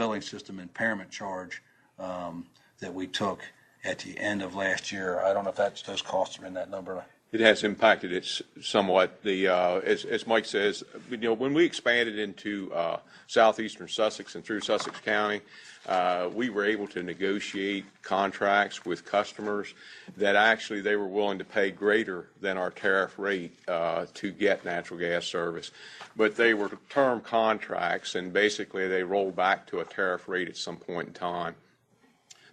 billing system impairment charge that we took at the end of last year. I don't know if those costs are in that number. It has impacted it somewhat. As Mike says, when we expanded into southeastern Sussex and through Sussex County, we were able to negotiate contracts with customers that actually they were willing to pay greater than our tariff rate to get natural gas service. But they were term contracts, and basically they rolled back to a tariff rate at some point in time.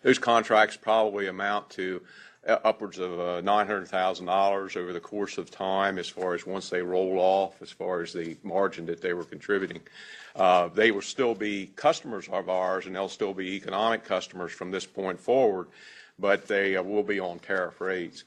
Those contracts probably amount to upwards of $900,000 over the course of time, as far as once they roll off, as far as the margin that they were contributing. They will still be customers of ours, and they'll still be economic customers from this point forward, but they will be on tariff rates.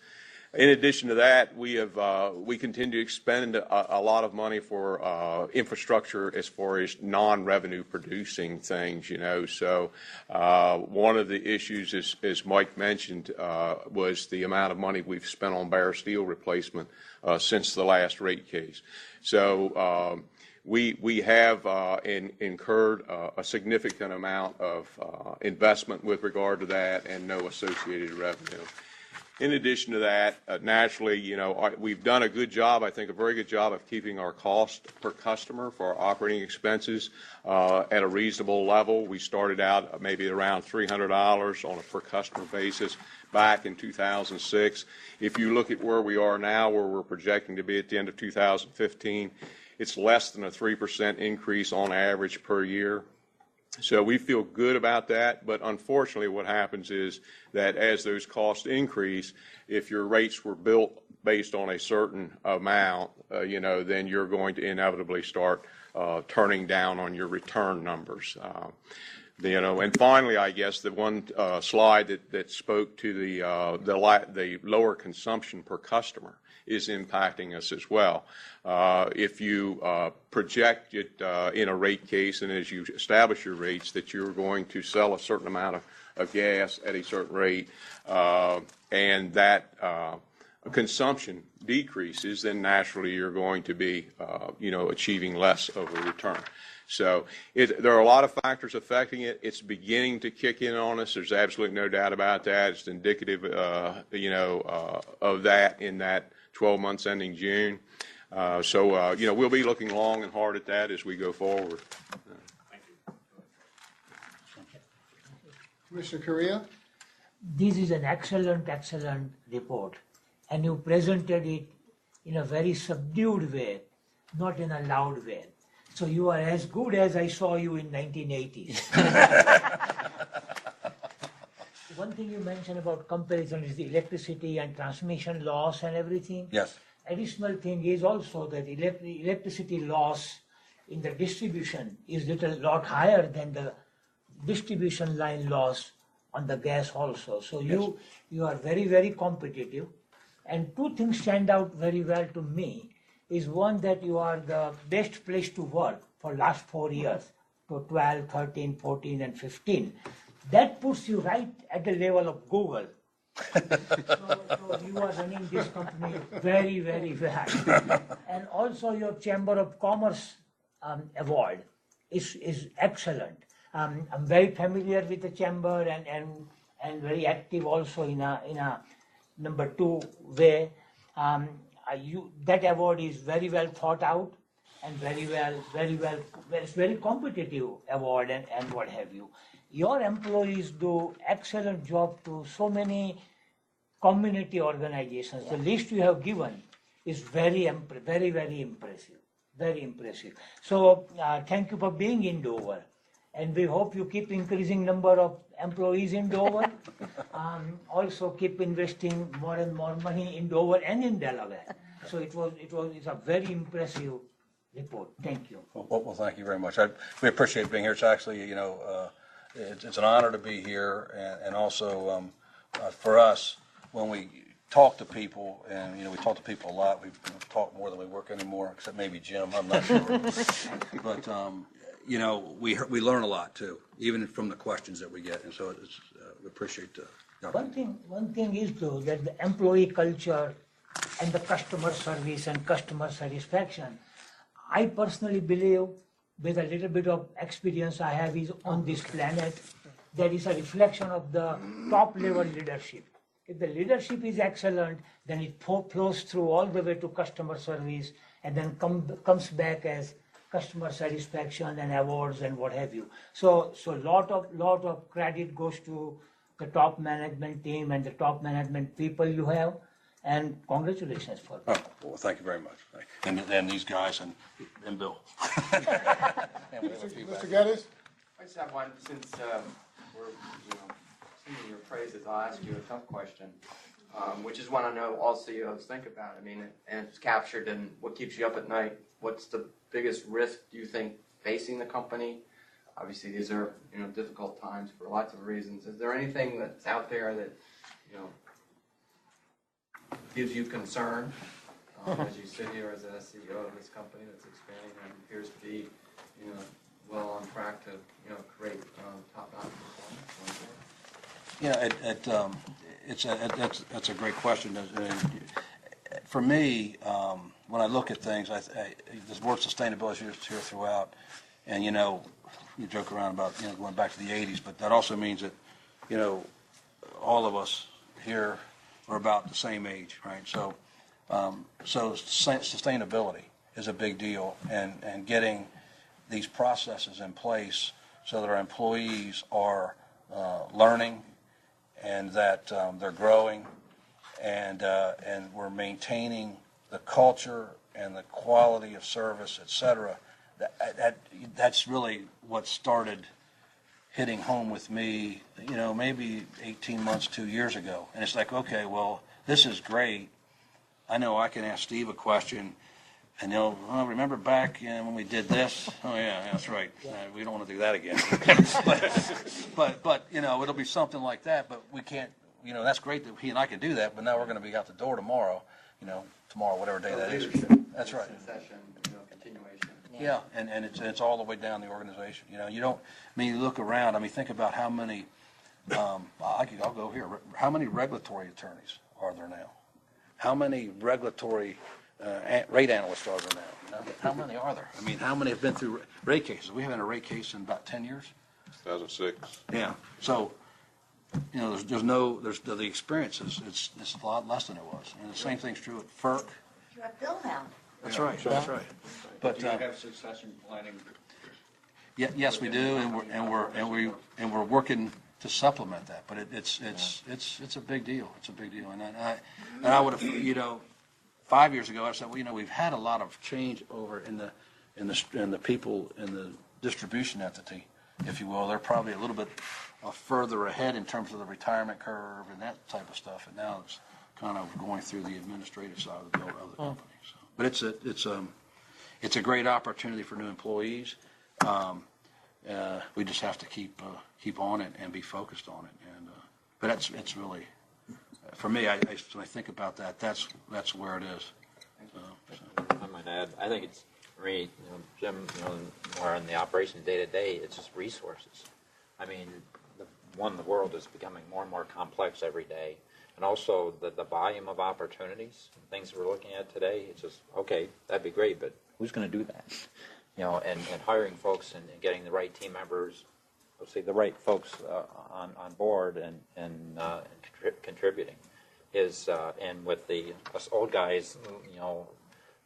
In addition to that, we continue to expend a lot of money for infrastructure as far as non-revenue producing things, So one of the issues, as Mike mentioned, was the amount of money we've spent on bare steel replacement since the last rate case. So we have incurred a significant amount of investment with regard to that and no associated revenue. In addition to that, naturally, we've done a good job, I think a very good job of keeping our cost per customer for our operating expenses at a reasonable level. We started out maybe around $300 on a per customer basis back in 2006. If you look at where we are now, where we're projecting to be at the end of 2015, it's less than a 3% increase on average per year. So we feel good about that, but unfortunately what happens is that as those costs increase, if your rates were built based on a certain amount, then you're going to inevitably start turning down on your return numbers. And finally, I guess the one slide that spoke to the lower consumption per customer is impacting us as well. If you project it in a rate case, and as you establish your rates, that you're going to sell a certain amount of gas at a certain rate, and that consumption decreases, then naturally you're going to be, achieving less of a return. So there are a lot of factors affecting it. It's beginning to kick in on us. There's absolutely no doubt about that. It's indicative, of that in that 12 months ending June. So we'll be looking long and hard at that as we go forward. Thank you. Commissioner Correa? This is an excellent report, and you presented it in a very subdued way, not in a loud way. So you are as good as I saw you in 1980s. One thing you mentioned about comparison is the electricity and transmission loss and everything. Yes. Additional thing is also that electricity loss in the distribution is lot higher than the distribution line loss on the gas also. So yes. You are very, very competitive. And two things stand out very well to me. Is one, that you are the best place to work for last 4 years, to 12, 13, 14, and 15. That puts you right at the level of Google. So you are running this company very, very well. And also your Chamber of Commerce award is excellent. I'm very familiar with the chamber and very active also in a number 2 way. That award is very well thought out and very well, it's very competitive award and what have you. Your employees do excellent job to so many community organizations. The list you have given is very, very impressive. Very impressive. So thank you for being in Dover. And we hope you keep increasing number of employees in Dover. Also keep investing more and more money in Dover and in Delaware. So it's a very impressive report. Thank you. Well, thank you very much. We appreciate being here. It's actually, it's an honor to be here, and also for us, when we talk to people, and we talk to people a lot. We talk more than we work anymore, except maybe Jim. I'm not sure. But we learn a lot too, even from the questions that we get, and so we appreciate the opportunity. One thing is though that the employee culture and the customer service and customer satisfaction, I personally believe with a little bit of experience I have is on this planet, there is a reflection of the top level leadership. If the leadership is excellent, then it flows through all the way to customer service and then comes back as customer satisfaction and awards and what have you. So lot of credit goes to the top management team and the top management people you have, and congratulations for that. Oh, well, thank you very much. And these guys and Bill. And we have a feedback. Mr. Geddes? I just have one, since we're, singing your praises, I'll ask you a tough question, which is one I know all CEOs think about. I mean, and it's captured in what keeps you up at night. What's the biggest risk, do you think, facing the company? Obviously, these are, difficult times for lots of reasons. Is there anything that's out there that, gives you concern as you sit here as a CEO of this company that's expanding and appears to be, well on track to, create top-notch performance? That's a great question. For me, when I look at things, this word sustainability is here throughout, and you joke around about going back to the '80s, but that also means that all of us here are about the same age, right? So sustainability is a big deal, and getting these processes in place so that our employees are learning and that they're growing, and we're maintaining the culture and the quality of service, et cetera. That's really what started hitting home with me, maybe 18 months, 2 years ago. And it's like, okay, well, this is great. I know I can ask Steve a question, and remember back when we did this? Oh, yeah, that's right. We don't want to do that again. but it'll be something like that, but we can't, that's great that he and I can do that, but now we're going to be out the door tomorrow, whatever day that is. That's right. Succession, continuation. Yeah, and it's all the way down the organization. You look around, think about how many, I'll go here, how many regulatory attorneys are there now? How many regulatory rate analysts are there now? How many are there? How many have been through rate cases? We haven't had a rate case in about 10 years. 2006. Yeah, so, there's the experiences, it's a lot less than it was. And the same thing's true at FERC. You have Bill now. That's right, that's right. But Do you have succession planning? yes, we do, and we're working to supplement that. But it's a big deal. It's a big deal, and I would have 5 years ago I said, well, we've had a lot of change over in the people in the distribution entity, if you will. They're probably a little bit further ahead in terms of the retirement curve and that type of stuff, and now it's kind of going through the administrative side of the company. So. But it's a great opportunity for new employees. We just have to keep on it and be focused on it. But it's really, for me, when I think about that, that's where it is. I might add, I think it's, for me, Jim, more on the operation day to day, it's just resources. The world is becoming more and more complex every day. And also the volume of opportunities, things we're looking at today, it's just, okay, that'd be great, but who's going to do that? And hiring folks and getting the right team members, let's say the right folks on board and contributing is, and with us old guys,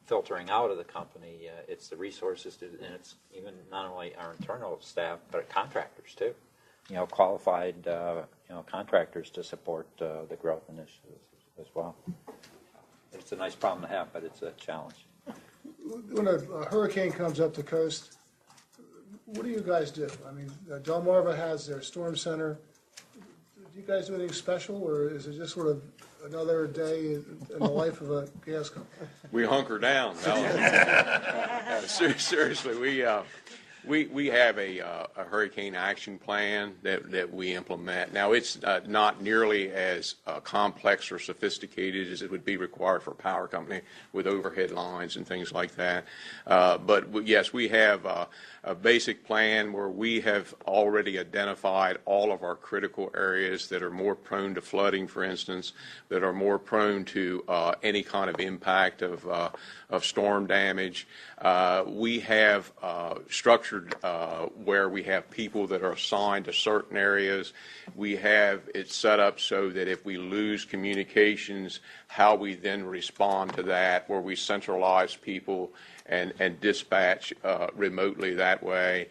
filtering out of the company, it's the resources and it's even not only our internal staff, but contractors too. Qualified, contractors to support the growth initiatives as well. It's a nice problem to have, but it's a challenge. When a hurricane comes up the coast, what do you guys do? Delmarva has their storm center. Do you guys do anything special, or is it just sort of another day in the life of a gas company? We hunker down. No. Seriously, We have a hurricane action plan that we implement. Now, it's not nearly as complex or sophisticated as it would be required for a power company with overhead lines and things like that. But yes, we have a basic plan where we have already identified all of our critical areas that are more prone to flooding, for instance, that are more prone to any kind of impact of storm damage. We have structured where we have people that are assigned to certain areas. We have it set up so that if we lose communications, how we then respond to that, where we centralize people and dispatch remotely that way.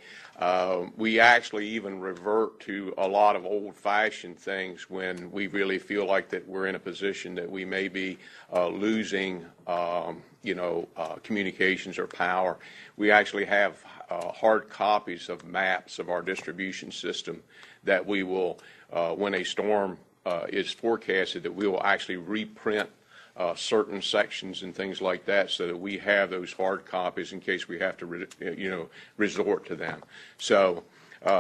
We actually even revert to a lot of old-fashioned things when we really feel like that we're in a position that we may be losing, communications or power. We actually have hard copies of maps of our distribution system that we will, when a storm is forecasted, that we will actually reprint certain sections and things like that, so that we have those hard copies in case we have to, resort to them. So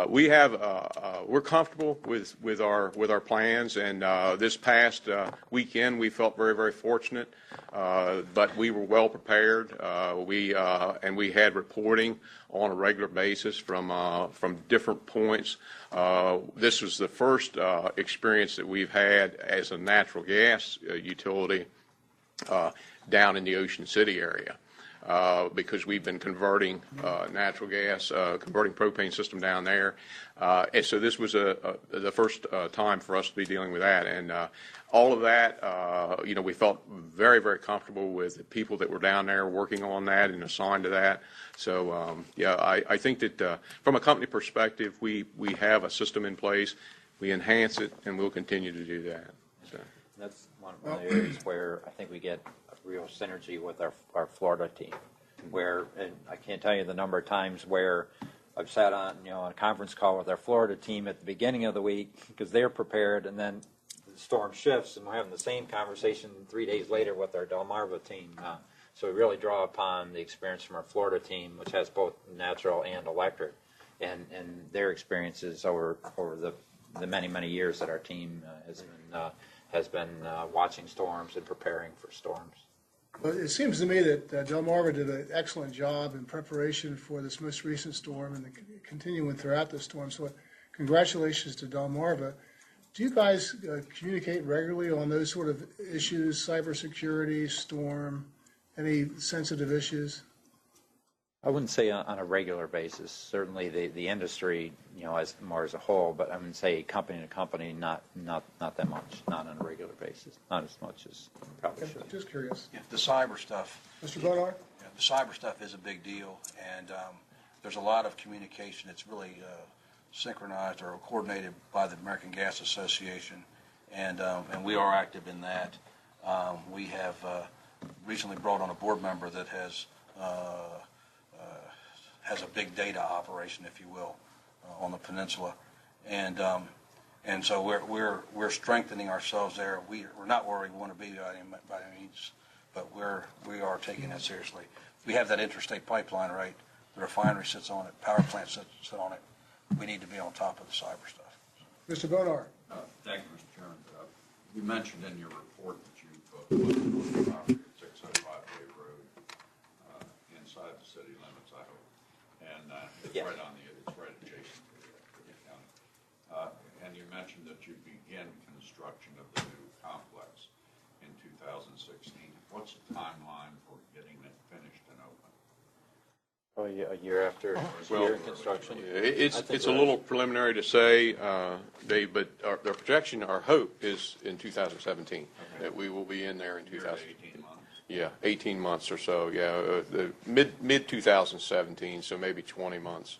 we're comfortable with our plans, and this past weekend we felt very, very fortunate, but we were well prepared. We had reporting on a regular basis from different points. This was the first experience that we've had as a natural gas utility down in the Ocean City area, because we've been converting natural gas, converting propane system down there. And so this was the first time for us to be dealing with that. And all of that, we felt very, very comfortable with the people that were down there working on that and assigned to that. So, I think that from a company perspective, we have a system in place. We enhance it, and we'll continue to do that. So. That's one of the areas where I think we get a real synergy with our Florida team, where, and I can't tell you the number of times where I've sat on, on a conference call with our Florida team at the beginning of the week because they're prepared, and then the storm shifts and we're having the same conversation 3 days later with our Delmarva team. So we really draw upon the experience from our Florida team, which has both natural and electric, and their experiences over the many, many years that our team has been watching storms and preparing for storms. Well, it seems to me that Delmarva did an excellent job in preparation for this most recent storm and continuing throughout the storm. So congratulations to Delmarva. Do you guys communicate regularly on those sort of issues, cybersecurity, storm, any sensitive issues? I wouldn't say on a regular basis. Certainly the industry, as more as a whole, but I would say company to company, not that much, not on a regular basis, not as much as probably should. Just curious. Yeah, the cyber stuff. Mr. Bonar? Yeah, the cyber stuff is a big deal, and there's a lot of communication. It's really synchronized or coordinated by the American Gas Association, and we are active in that. We have recently brought on a board member that has a big data operation, if you will, on the peninsula, and so we're strengthening ourselves there. We're not where we want to be by any means, but we are taking that seriously. We have that interstate pipeline, right? The refinery sits on it, power plant sit on it. We need to be on top of the cyber stuff. Mr. Bonar? Thank you, Mr. Chairman. You mentioned in your report that you've looked at 605 Bay Road inside the city limits, I hope. And it's Yeah. it's right adjacent to the county. And you mentioned that you begin construction of the new complex in 2016. What's the timeline for getting it finished and open? Probably a year after year in construction. It's a little preliminary to say, Dave, but our projection, our hope is in 2017, that we will be in there in 18 months. Yeah, 18 months or so. Yeah, the mid 2017, so maybe 20 months,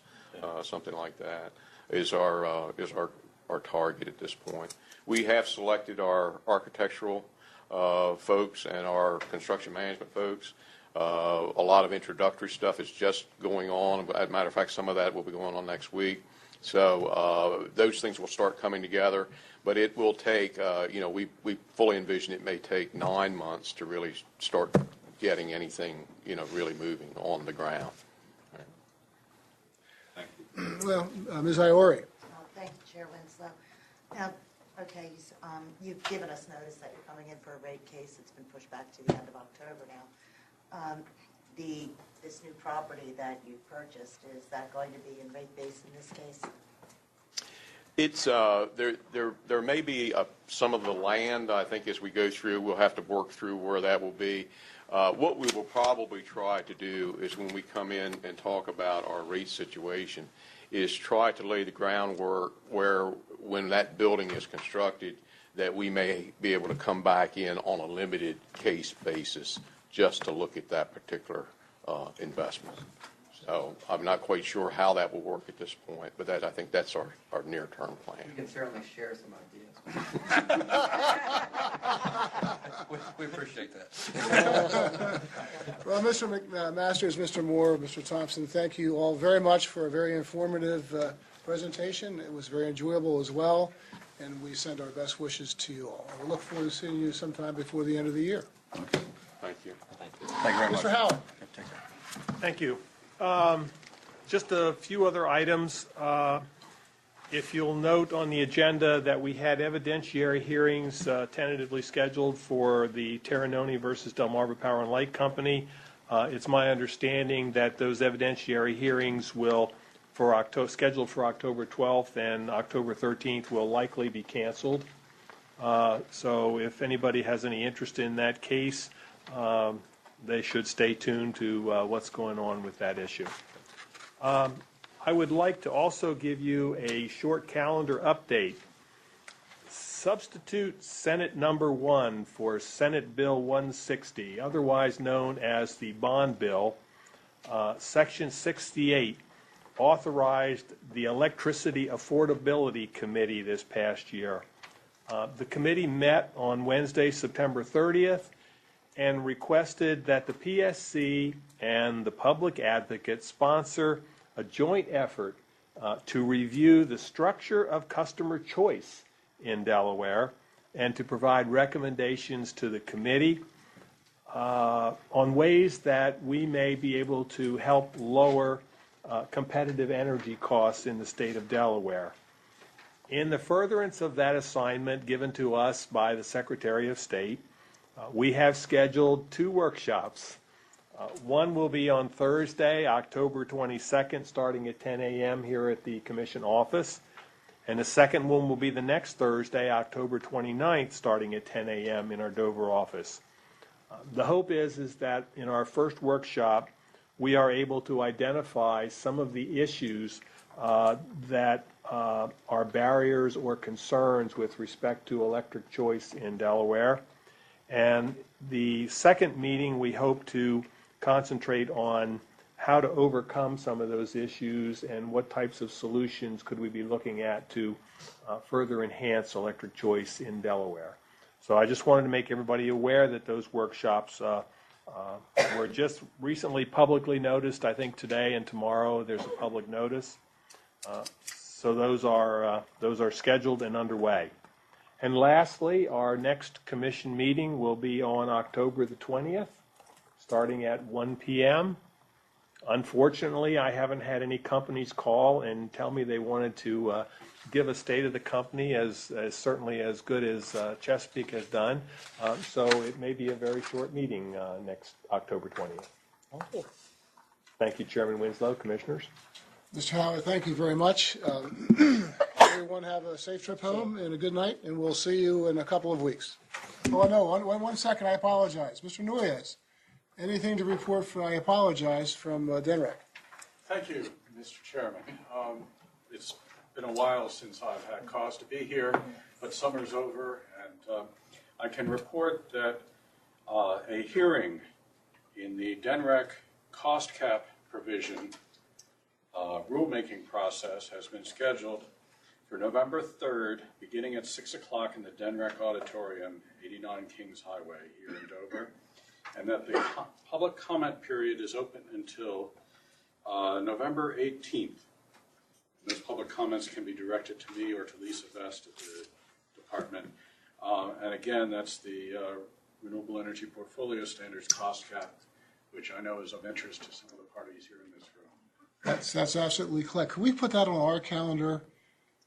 something like that is our target at this point. We have selected our architectural folks and our construction management folks. A lot of introductory stuff is just going on. As a matter of fact, some of that will be going on next week. So those things will start coming together. But it will take, we fully envision it may take 9 months to really start getting anything, really moving on the ground. Well, Ms. Iori. Thank you, Chair Winslow. Now, okay, you've given us notice that you're coming in for a rate case. It's been pushed back to the end of October now. This new property that you purchased, is that going to be in rate base in this case? It's, there may be some of the land, I think, as we go through, we'll have to work through where that will be. What we will probably try to do is when we come in and talk about our rate situation, is try to lay the groundwork where when that building is constructed, that we may be able to come back in on a limited case basis just to look at that particular investment. So I'm not quite sure how that will work at this point, but I think that's our near-term plan. We can certainly share some ideas. We appreciate that. Well, Mr. McMasters, Mr. Moore, Mr. Thompson, thank you all very much for a very informative presentation. It was very enjoyable as well, and we send our best wishes to you all. We look forward to seeing you sometime before the end of the year. Thank you. Thank you very much. Mr. Howard. Take care. Thank you. Just a few other items. If you'll note on the agenda that we had evidentiary hearings tentatively scheduled for the Terranoni versus Delmarva Power and Light Company. It's my understanding that those evidentiary hearings will, scheduled for October 12th and October 13th, will likely be canceled. So if anybody has any interest in that case, they should stay tuned to what's going on with that issue. I would like to also give you a short calendar update. Substitute Senate number 1 for Senate Bill 160, otherwise known as the bond bill, Section 68, authorized the Electricity Affordability Committee this past year. The committee met on Wednesday, September 30th, and requested that the PSC and the public advocate sponsor a joint effort to review the structure of customer choice in Delaware and to provide recommendations to the committee on ways that we may be able to help lower competitive energy costs in the state of Delaware. In the furtherance of that assignment given to us by the Secretary of State, we have scheduled 2 workshops. One will be on Thursday, October 22nd, starting at 10 a.m. here at the Commission office. And the second one will be the next Thursday, October 29th, starting at 10 a.m. in our Dover office. The hope is that in our first workshop, we are able to identify some of the issues that are barriers or concerns with respect to electric choice in Delaware. And the second meeting, we hope to concentrate on how to overcome some of those issues and what types of solutions could we be looking at to further enhance electric choice in Delaware. So I just wanted to make everybody aware that those workshops were just recently publicly noticed. I think today and tomorrow there's a public notice. So those are scheduled and underway. And lastly, our next commission meeting will be on October the 20th, starting at 1 p.m. Unfortunately, I haven't had any companies call and tell me they wanted to give a state of the company as certainly as good as Chesapeake has done. So it may be a very short meeting next October 20th. Thank you, Chairman Winslow, Commissioners. Mr. Howard, thank you very much. Everyone have a safe trip home and a good night, and we'll see you in a couple of weeks. Oh, no, one second, I apologize. Mr. Nuez, anything to report I apologize, from DENREC? Thank you, Mr. Chairman. It's been a while since I've had cause to be here, but summer's over, and I can report that a hearing in the DENREC cost cap provision rulemaking process has been scheduled for November 3rd, beginning at 6 o'clock in the DENREC Auditorium, 89 Kings Highway here in Dover, and that the public comment period is open until November 18th. Those public comments can be directed to me or to Lisa Vest at the department. And again, that's the Renewable Energy Portfolio Standards cost cap, which I know is of interest to some of the parties here in this room. That's absolutely correct. Can we put that on our calendar,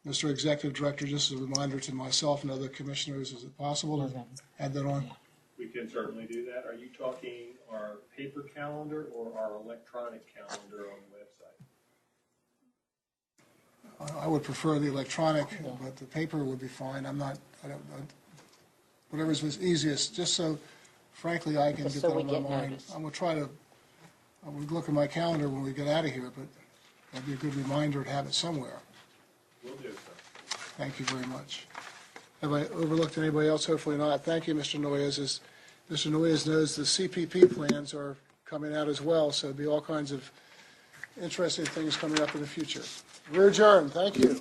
Mr. Executive Director, just as a reminder to myself and other commissioners? Is it possible to add that on? We can certainly do that. Are you talking our paper calendar or our electronic calendar on the website? I would prefer the electronic, but the paper would be fine. Whatever's easiest, just so, frankly, I can Just get so that we on my get mind. notice. I'm going to try to, I would look at my calendar when we get out of here, but that'd be a good reminder to have it somewhere. Will do, sir. Thank you very much. Have I overlooked anybody else? Hopefully not. Thank you, Mr. Noyes. As Mr. Noyes knows, the CPP plans are coming out as well, so there'll be all kinds of interesting things coming up in the future. We're adjourned. Thank you.